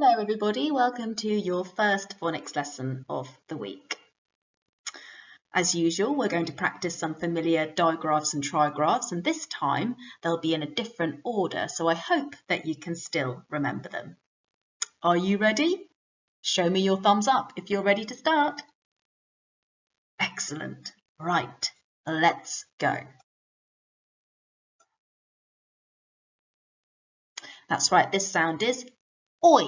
Hello everybody, welcome to your first phonics lesson of the week. As usual, we're going to practice some familiar digraphs and trigraphs, and this time they'll be in a different order, so I hope that you can still remember them. Are you ready? Show me your thumbs up if you're ready to start. Excellent. Right, let's go. That's right, this sound is oi.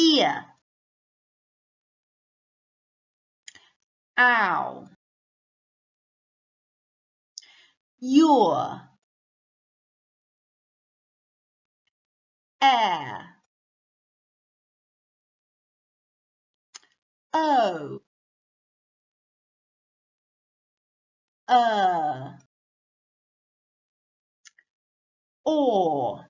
Ear. Ow. Your. Air. O. Or.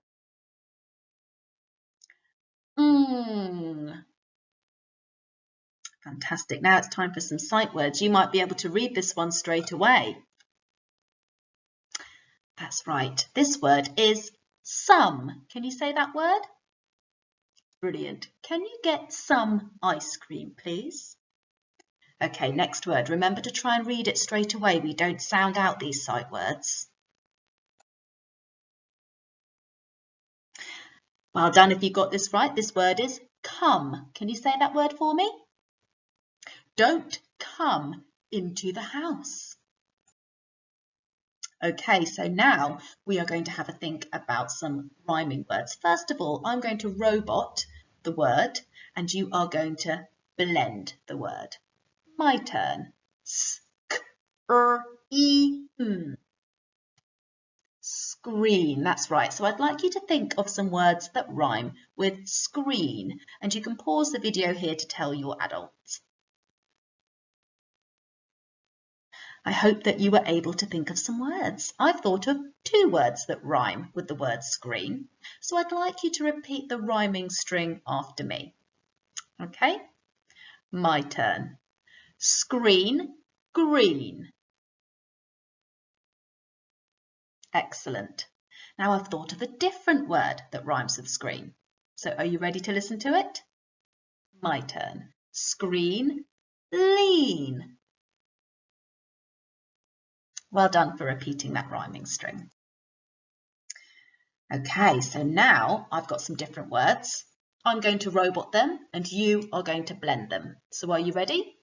Fantastic. Now it's time for some sight words. You might be able to read this one straight away. That's right. This word is some. Can you say that word? Brilliant. Can you get some ice cream, please? Okay, next word. Remember to try and read it straight away. We don't sound out these sight words. Well done if you got this right. This word is come. Can you say that word for me? Don't come into the house. Okay, so now we are going to have a think about some rhyming words. First of all, I'm going to robot the word and you are going to blend the word. My turn. Screen, that's right. So I'd like you to think of some words that rhyme with screen, and you can pause the video here to tell your adults. I hope that you were able to think of some words. I've thought of 2 words that rhyme with the word screen, so I'd like you to repeat the rhyming string after me. Okay? My turn. Screen, green. Excellent. Now I've thought of a different word that rhymes with screen. So are you ready to listen to it? My turn. Screen, lean. Well done for repeating that rhyming string. Okay, so now I've got some different words. I'm going to robot them and you are going to blend them. So are you ready?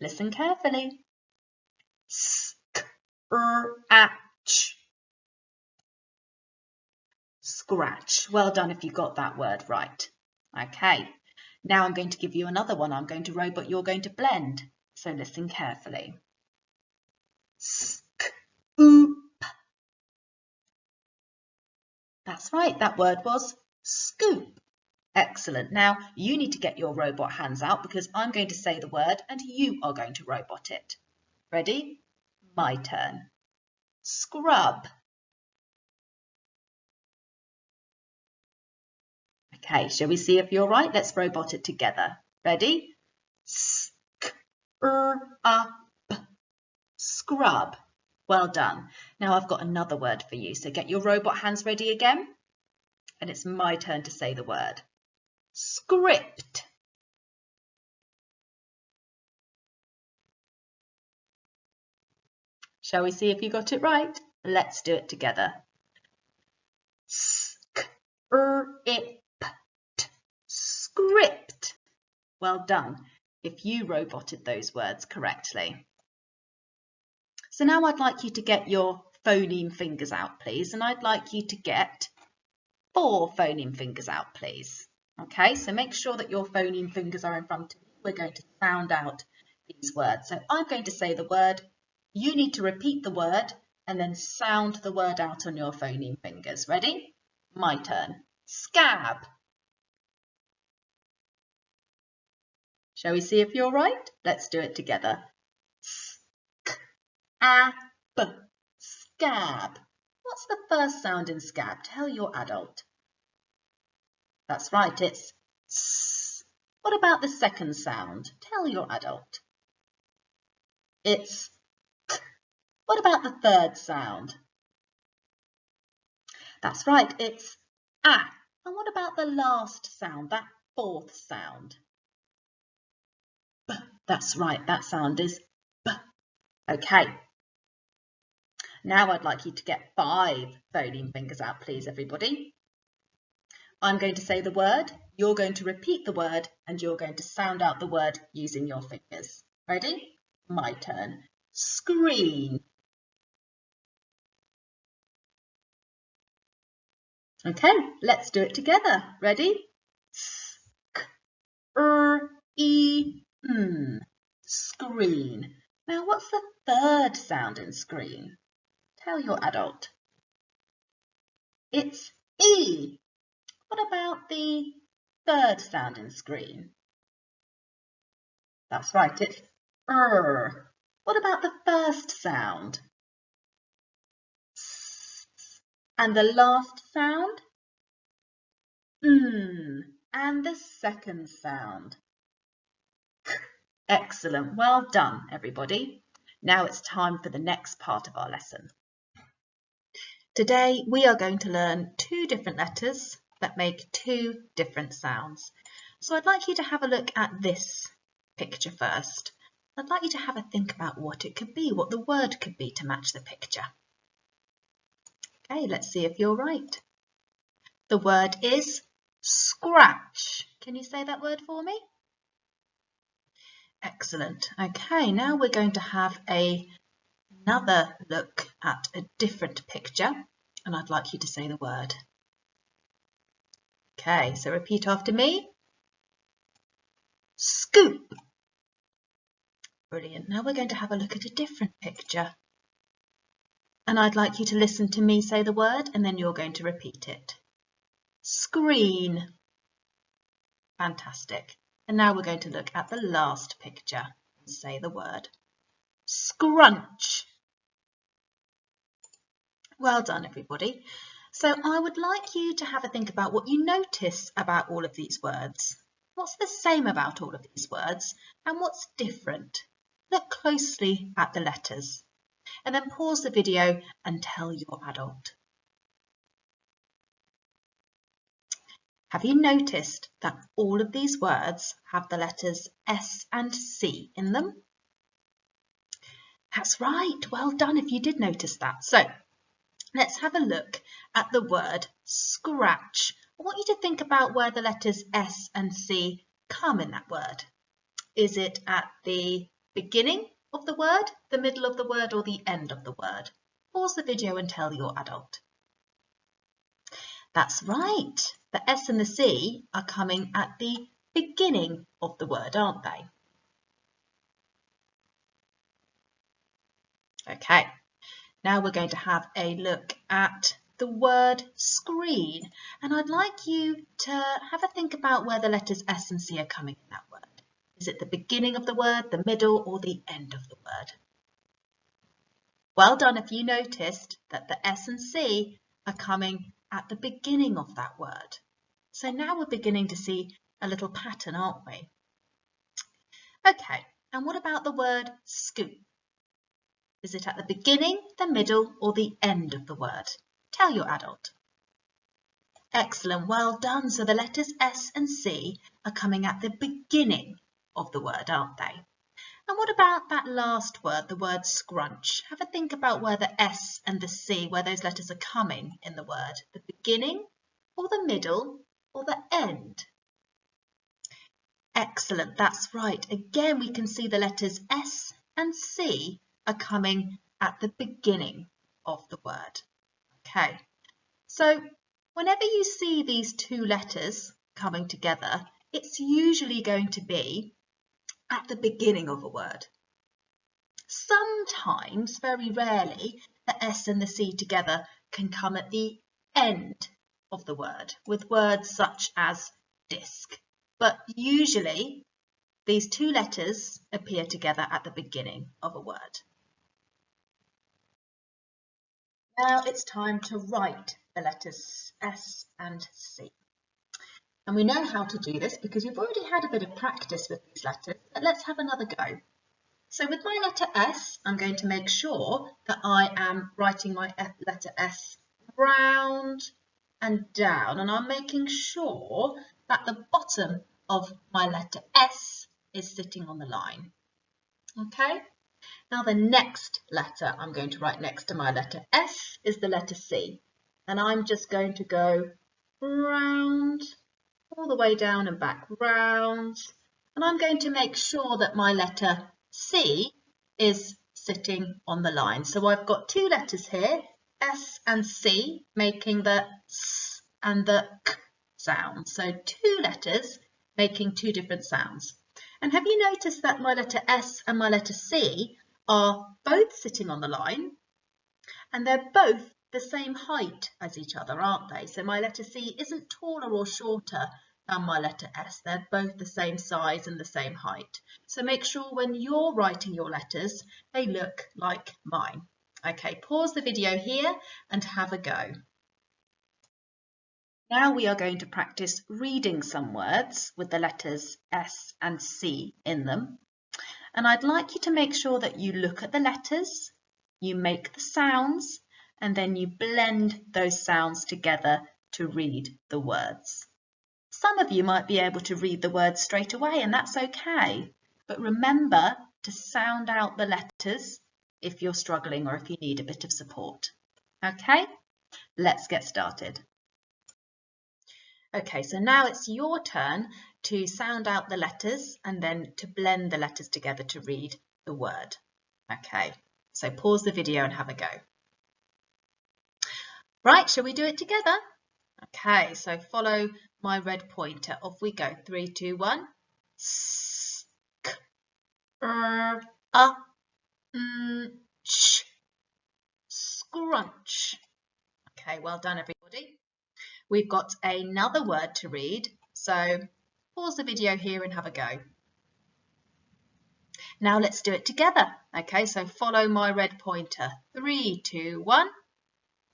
Listen carefully. Scratch. Scratch. Well done if you got that word right. Okay, now I'm going to give you another one. I'm going to robot, you're going to blend. So listen carefully. Scoop. That's right, that word was scoop. Excellent. Now you need to get your robot hands out because I'm going to say the word and you are going to robot it. Ready? My turn. Scrub. Okay, shall we see if you're right? Let's robot it together. Ready? Scrub. Scrub. Well done. Now I've got another word for you, so get your robot hands ready again. And it's my turn to say the word. Script. Shall we see if you got it right? Let's do it together. Script. Script. Well done if you roboted those words correctly. So now I'd like you to get your phoneme fingers out, please, and I'd like you to get 4 phoneme fingers out, please. Okay, so make sure that your phoneme fingers are in front of you. We're going to sound out these words. So I'm going to say the word, you need to repeat the word and then sound the word out on your phoneme fingers. Ready? My turn. Scab. Shall we see if you're right? Let's do it together. Scab. What's the first sound in scab? Tell your adult. That's right, it's s. What about the second sound? Tell your adult. It's k. What about the third sound? That's right, it's A. And what about the last sound, that fourth sound? B. That's right, that sound is B. Okay. Now I'd like you to get 5 phoneme fingers out, please, everybody. I'm going to say the word, you're going to repeat the word, and you're going to sound out the word using your fingers. Ready? My turn. Screen. Okay, let's do it together. Ready? Screen. Now, what's the third sound in screen? Tell your adult. It's E. What about the third sound in screen? That's right, it's What about the first sound? And the last sound? And the second sound? Excellent, well done, everybody. Now it's time for the next part of our lesson. Today we are going to learn 2 different letters that make 2 different sounds. So I'd like you to have a look at this picture first. I'd like you to have a think about what it could be, what the word could be to match the picture. Okay, let's see if you're right. The word is scratch. Can you say that word for me? Excellent. Okay, now we're going to have another look at a different picture, and I'd like you to say the word. Okay, so repeat after me. Scoop. Brilliant. Now we're going to have a look at a different picture. And I'd like you to listen to me say the word, and then you're going to repeat it. Screen. Fantastic. And now we're going to look at the last picture and say the word. Scrunch. Well done, everybody. So I would like you to have a think about what you notice about all of these words. What's the same about all of these words, and what's different? Look closely at the letters, and then pause the video and tell your adult. Have you noticed that all of these words have the letters S and C in them? That's right, well done if you did notice that. So let's have a look at the word scratch. I want you to think about where the letters S and C come in that word. Is it at the beginning of the word, the middle of the word, or the end of the word? Pause the video and tell your adult. That's right. The S and the C are coming at the beginning of the word, aren't they? Okay, now we're going to have a look at the word screen, and I'd like you to have a think about where the letters S and C are coming in that word. Is it the beginning of the word, the middle, or the end of the word? Well done if you noticed that the S and C are coming at the beginning of that word. So now we're beginning to see a little pattern, aren't we? Okay, and what about the word scoop? Is it at the beginning, the middle, or the end of the word? Tell your adult. Excellent, well done. So the letters S and C are coming at the beginning of the word, aren't they? And what about that last word, the word scrunch? Have a think about where the S and the C, where those letters are coming in the word. The beginning, or the middle, or the end? Excellent, that's right. Again, we can see the letters S and C are coming at the beginning of the word. Okay, so whenever you see these 2 letters coming together, it's usually going to be at the beginning of a word. Sometimes, very rarely, the S and the C together can come at the end of the word with words such as disc. But usually these 2 letters appear together at the beginning of a word. Now it's time to write the letters S and C. And we know how to do this because we've already had a bit of practice with these letters, but let's have another go. So with my letter S, I'm going to make sure that I am writing my letter S round and down, and I'm making sure that the bottom of my letter S is sitting on the line. Okay, now the next letter I'm going to write next to my letter S is the letter C, and I'm just going to go round, all the way down and back, round, and I'm going to make sure that my letter C is sitting on the line. So I've got two letters here, S and C, making the S and the K sound. So two letters making two different sounds. And have you noticed that my letter S and my letter C are both sitting on the line, and they're both the same height as each other, aren't they? So my letter C isn't taller or shorter than my letter S. They're both the same size and the same height. So make sure when you're writing your letters, they look like mine. Okay, pause the video here and have a go. Now we are going to practice reading some words with the letters S and C in them. And I'd like you to make sure that you look at the letters, you make the sounds, and then you blend those sounds together to read the words. Some of you might be able to read the words straight away, and that's okay. But remember to sound out the letters if you're struggling or if you need a bit of support. Okay, let's get started. Okay, so now it's your turn to sound out the letters and then to blend the letters together to read the word. Okay, so pause the video and have a go. Right, shall we do it together? Okay, so follow my red pointer. Off we go. 3, 2, 1. S, k, r, a, ch. Scrunch. Okay, well done everybody. We've got another word to read, so pause the video here and have a go. Now let's do it together. Okay, so follow my red pointer. 3, 2, 1.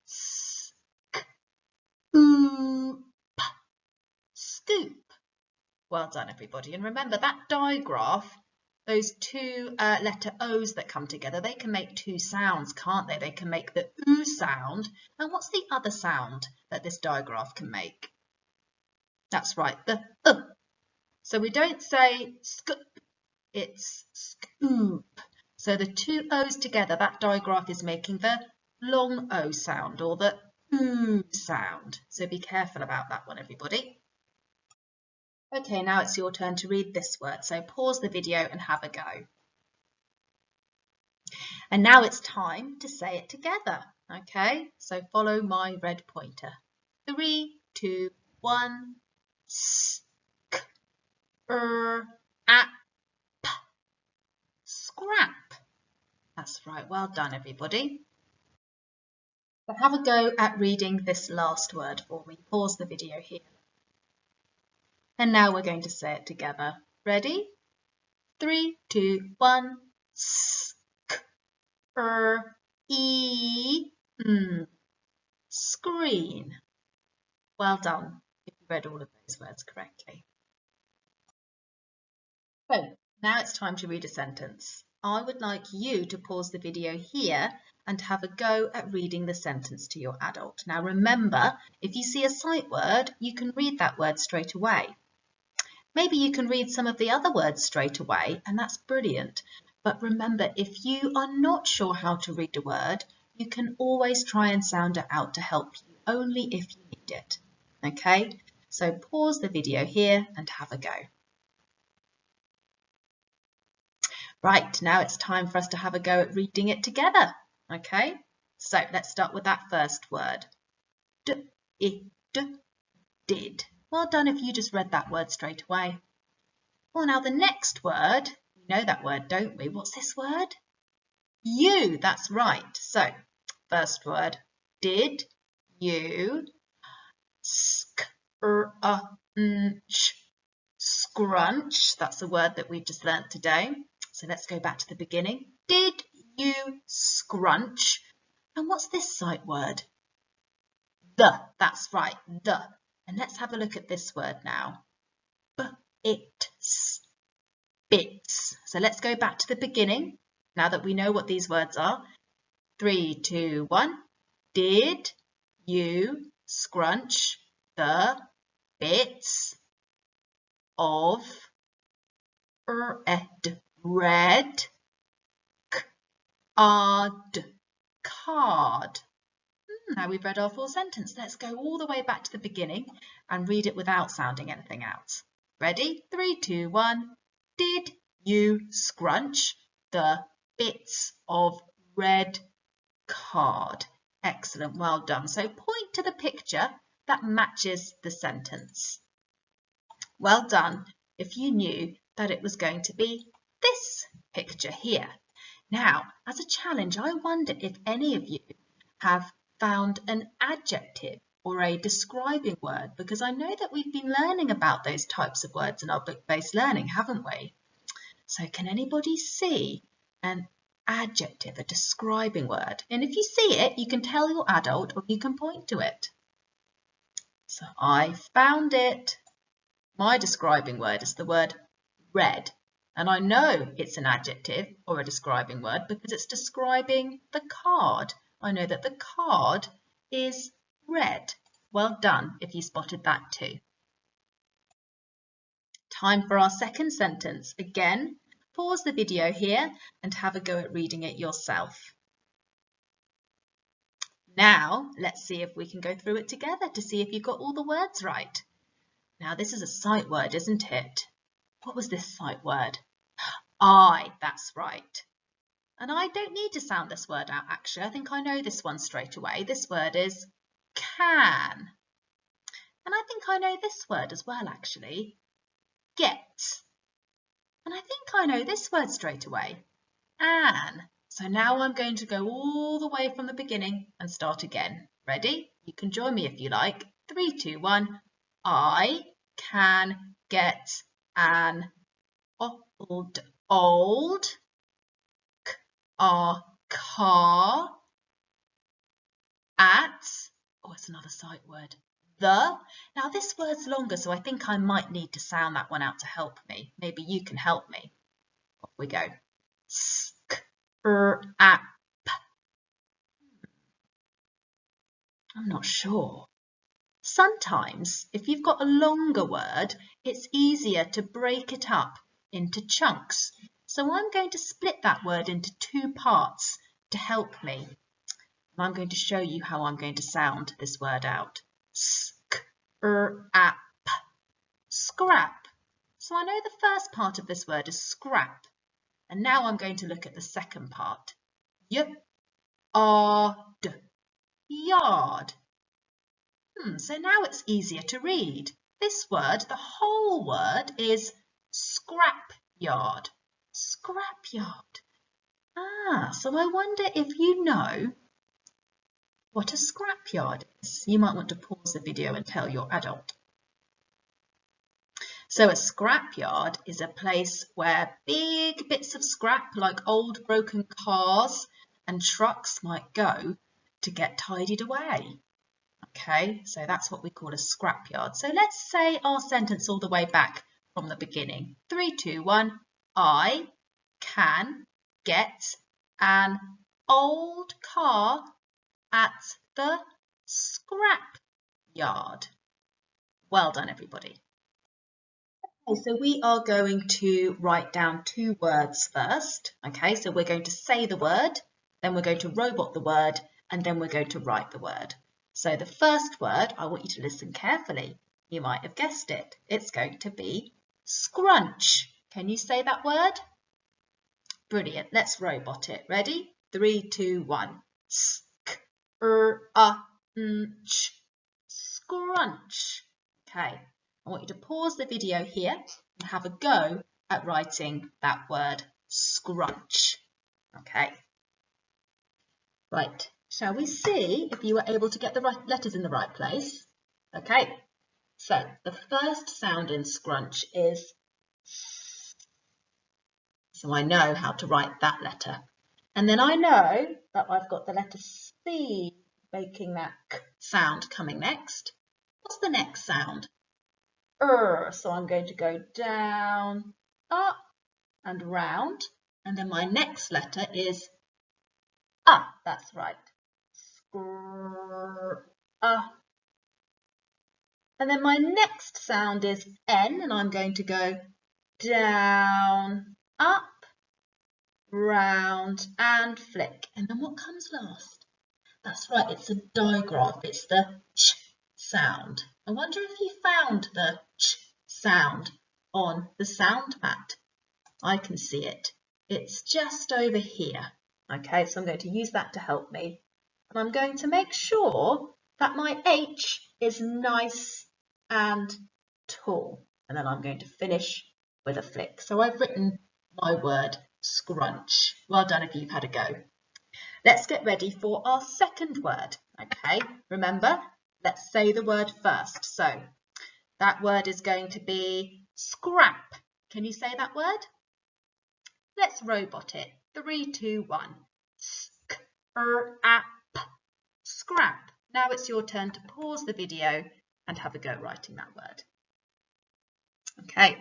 Sk, oop, scoop. Well done everybody. And remember that digraph, those two letter O's that come together, they can make two sounds, can't they? They can make the oo sound. And what's the other sound that this digraph can make? That's right, the So we don't say scoop, it's scoop. So the two O's together, that digraph is making the long O sound or the oo sound. So be careful about that one, everybody. Okay, now it's your turn to read this word. So pause the video and have a go. And now it's time to say it together. Okay, so follow my red pointer. 3, 2, 1. Sk, ap, scrap. That's right, well done everybody. So have a go at reading this last word for me. Pause the video here. And now we're going to say it together. Ready? 3, 2, 1. Sk, e, screen. Well done if you read all of those words correctly. So now it's time to read a sentence. I would like you to pause the video here and have a go at reading the sentence to your adult. Now remember, if you see a sight word, you can read that word straight away. Maybe you can read some of the other words straight away, and that's brilliant. But remember, if you are not sure how to read a word, you can always try and sound it out to help you, only if you need it. Okay, so pause the video here and have a go. Right, now it's time for us to have a go at reading it together. Okay, so let's start with that first word. Did. Well done if you just read that word straight away. Well, now the next word, we know that word, don't we? What's this word? You, that's right. So, first word, did, you, scrunch, that's a word that we've just learnt today. So let's go back to the beginning. Did you scrunch? And what's this sight word? The, that's right, the. And let's have a look at this word now. Bits. So let's go back to the beginning, now that we know what these words are. 3, 2, 1. Did you scrunch the bits of red card. Now we've read our full sentence. Let's go all the way back to the beginning and read it without sounding anything out. Ready? 3, 2, 1. Did you scrunch the bits of red card? Excellent, well done. So point to the picture that matches the sentence. Well done if you knew that it was going to be this picture here. Now, as a challenge, I wonder if any of you have found an adjective or a describing word, because I know that we've been learning about those types of words in our book-based learning, haven't we? So can anybody see an adjective, a describing word? And if you see it, you can tell your adult or you can point to it. So I found it. My describing word is the word red. And I know it's an adjective or a describing word because it's describing the card. I know that the card is red. Well done if you spotted that too. Time for our second sentence. Again, pause the video here and have a go at reading it yourself. Now, let's see if we can go through it together to see if you got all the words right. Now, this is a sight word, isn't it? What was this sight word? I, that's right. And I don't need to sound this word out, actually. I think I know this one straight away. This word is can. And I think I know this word as well, actually. Get. And I think I know this word straight away. An. So now I'm going to go all the way from the beginning and start again. Ready? You can join me if you like. 3, 2, 1. I can get an old car at, oh, it's another sight word, the. Now this word's longer, so I think I might need to sound that one out to help me. Maybe you can help me. Off we go. Scrap. I'm not sure. Sometimes, if you've got a longer word, it's easier to break it up into chunks. So I'm going to split that word into 2 parts to help me. And I'm going to show you how I'm going to sound this word out. Scrap. Scrap. So I know the first part of this word is scrap. And now I'm going to look at the second part. Yard. Yard. So now it's easier to read. This word, the whole word, is scrap yard. Scrap yard. So I wonder if you know what a scrap yard is. You might want to pause the video and tell your adult. So a scrap yard is a place where big bits of scrap, like old broken cars and trucks, might go to get tidied away. Okay, so that's what we call a scrapyard. So let's say our sentence all the way back from the beginning. 3, 2, 1. I can get an old car at the scrap yard. Well done, everybody. Okay, so we are going to write down 2 words first. Okay, so we're going to say the word, then we're going to robot the word, and then we're going to write the word. So the first word, I want you to listen carefully. You might have guessed it. It's going to be scrunch. Can you say that word? Brilliant. Let's robot it. Ready? 3, 2, 1. Scrunch. Okay. I want you to pause the video here and have a go at writing that word scrunch. Okay. Right. Shall we see if you were able to get the right letters in the right place? Okay, so the first sound in scrunch is S. So I know how to write that letter. And then I know that I've got the letter C making that K sound coming next. What's the next sound? So I'm going to go down, up and round. And then my next letter is that's right. And then my next sound is N, and I'm going to go down, up, round, and flick. And then what comes last? That's right, it's a digraph. It's the ch sound. I wonder if you found the ch sound on the sound mat. I can see it. It's just over here. Okay, so I'm going to use that to help me. And I'm going to make sure that my H is nice and tall. And then I'm going to finish with a flick. So I've written my word scrunch. Well done if you've had a go. Let's get ready for our second word. Okay, remember, let's say the word first. So that word is going to be scrap. Can you say that word? Let's robot it. 3, 2, 1. Scrap. Scrap. Now it's your turn to pause the video and have a go writing that word. Okay,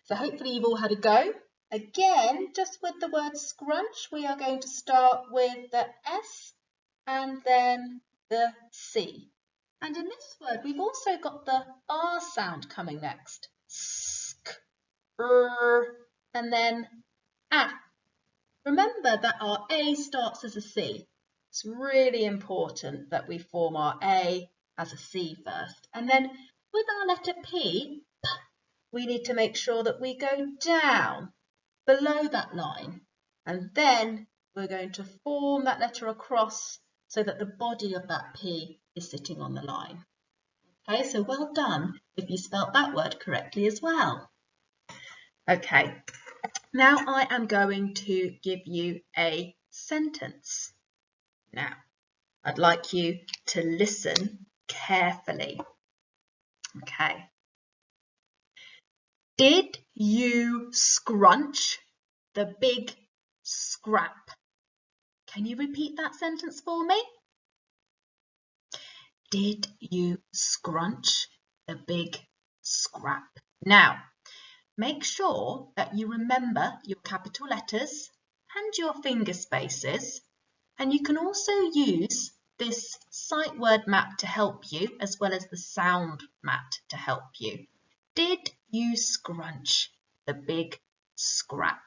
so hopefully you've all had a go. Again, just with the word scrunch, we are going to start with the S and then the C. And in this word, we've also got the R sound coming next. Sk, and then A. Remember that our A starts as a C. It's really important that we form our A as a C first. And then with our letter P, we need to make sure that we go down below that line. And then we're going to form that letter across so that the body of that P is sitting on the line. Okay, so well done if you spelt that word correctly as well. Okay, now I am going to give you a sentence. Now, I'd like you to listen carefully. Okay. Did you scrunch the big scrap? Can you repeat that sentence for me? Did you scrunch the big scrap? Now, make sure that you remember your capital letters and your finger spaces, and you can also use this sight word map to help you, as well as the sound mat to help you. Did you scrunch the big scrap?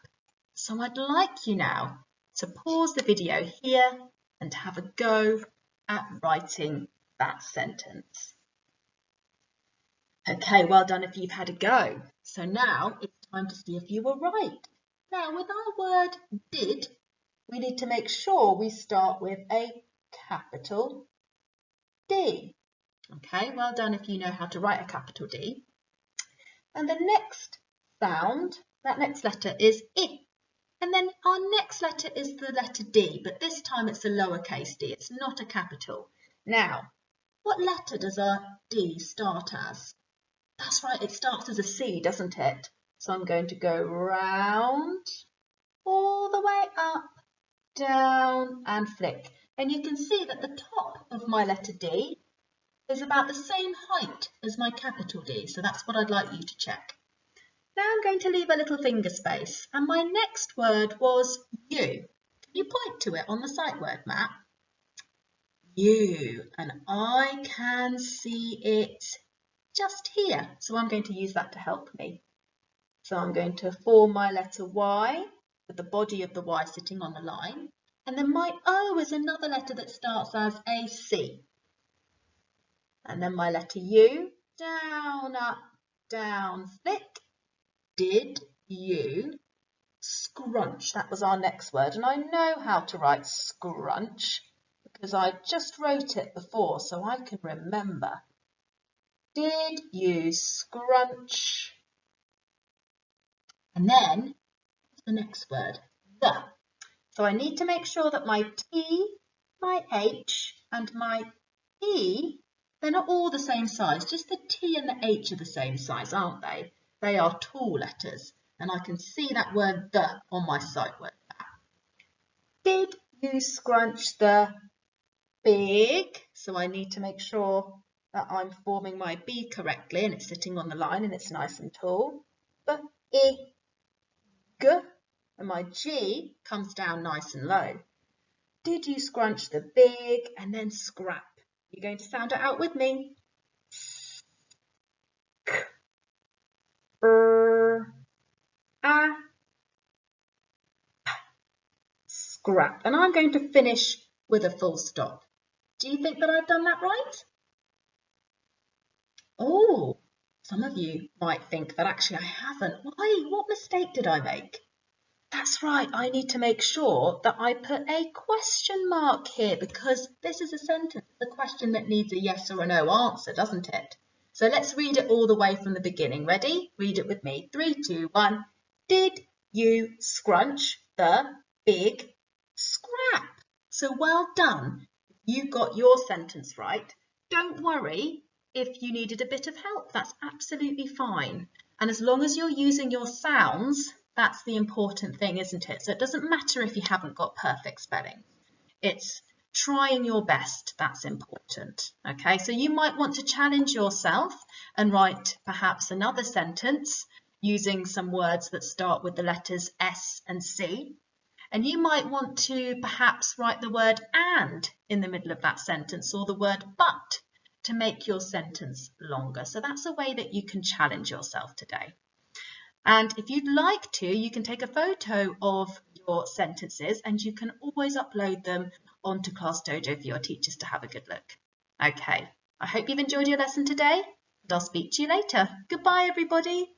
So I'd like you now to pause the video here and have a go at writing that sentence. Okay, well done if you've had a go. So now it's time to see if you were right. Now with our word did, we need to make sure we start with a capital D. Okay, well done if you know how to write a capital D. And the next sound, that next letter is I. And then our next letter is the letter D, but this time it's a lowercase d, it's not a capital. Now, what letter does our D start as? That's right, it starts as a C, doesn't it? So I'm going to go round, all the way up, down and flick. And you can see that the top of my letter D is about the same height as my capital D. So that's what I'd like you to check. Now I'm going to leave a little finger space. And my next word was you. Can you point to it on the sight word map? You. And I can see it just here. So I'm going to use that to help me. So I'm going to form my letter Y with the body of the Y sitting on the line. And then my O is another letter that starts as a C. And then my letter U, down, up, down, flick. Did you scrunch? That was our next word. And I know how to write scrunch because I just wrote it before so I can remember. Did you scrunch? And then the next word, the. So I need to make sure that my T, my H and my E, they're not all the same size. Just the T and the H are the same size, aren't they? They are tall letters. And I can see that word the on my sight word map. Did you scrunch the big? So I need to make sure that I'm forming my B correctly and it's sitting on the line and it's nice and tall. Big. And my G comes down nice and low. Did you scrunch the big and then scrap? You're going to sound it out with me. Scrap. And I'm going to finish with a full stop. Do you think that I've done that right? Oh, some of you might think that actually I haven't. Why? What mistake did I make? That's right, I need to make sure that I put a question mark here because this is a sentence, a question that needs a yes or a no answer, doesn't it? So let's read it all the way from the beginning. Ready? Read it with me. 3, 2, 1. Did you scrunch the big scrap? So well done. You got your sentence right. Don't worry if you needed a bit of help. That's absolutely fine. And as long as you're using your sounds, that's the important thing, isn't it? So it doesn't matter if you haven't got perfect spelling. It's trying your best that's important. Okay, so you might want to challenge yourself and write perhaps another sentence using some words that start with the letters S and C. And you might want to perhaps write the word and in the middle of that sentence or the word but to make your sentence longer. So that's a way that you can challenge yourself today. And if you'd like to, you can take a photo of your sentences and you can always upload them onto Class Dojo for your teachers to have a good look. Okay, I hope you've enjoyed your lesson today and I'll speak to you later. Goodbye, everybody.